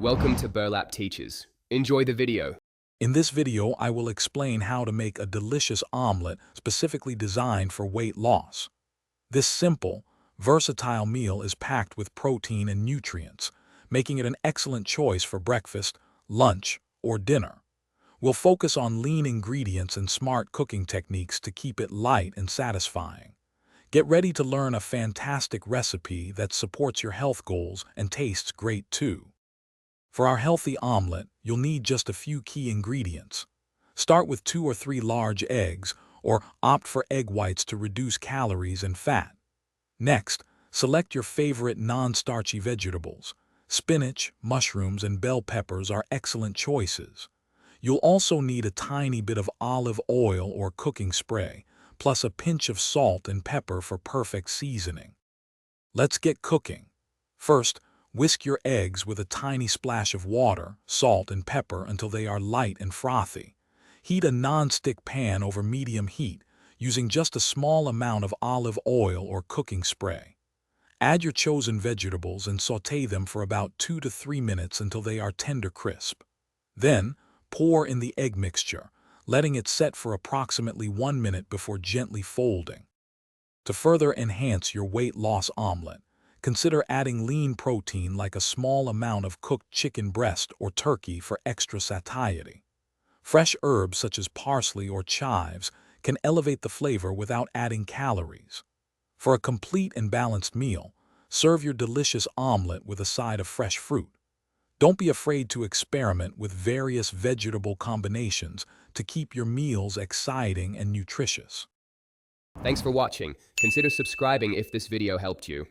Welcome to Burlap Teachers. Enjoy the video. In this video, I will explain how to make a delicious omelet specifically designed for weight loss. This simple, versatile meal is packed with protein and nutrients, making it an excellent choice for breakfast, lunch, or dinner. We'll focus on lean ingredients and smart cooking techniques to keep it light and satisfying. Get ready to learn a fantastic recipe that supports your health goals and tastes great too. For our healthy omelet, you'll need just a few key ingredients. Start with 2 or 3 large eggs, or opt for egg whites to reduce calories and fat. Next, select your favorite non-starchy vegetables. Spinach, mushrooms, and bell peppers are excellent choices. You'll also need a tiny bit of olive oil or cooking spray, plus a pinch of salt and pepper for perfect seasoning. Let's get cooking. First, whisk your eggs with a tiny splash of water, salt, and pepper until they are light and frothy. Heat a non-stick pan over medium heat, using just a small amount of olive oil or cooking spray. Add your chosen vegetables and sauté them for about 2 to 3 minutes until they are tender crisp. Then, pour in the egg mixture, letting it set for approximately 1 minute before gently folding. To further enhance your weight loss omelet, consider adding lean protein like a small amount of cooked chicken breast or turkey for extra satiety. Fresh herbs such as parsley or chives can elevate the flavor without adding calories. For a complete and balanced meal, serve your delicious omelet with a side of fresh fruit. Don't be afraid to experiment with various vegetable combinations to keep your meals exciting and nutritious. Thanks for watching. Consider subscribing if this video helped you.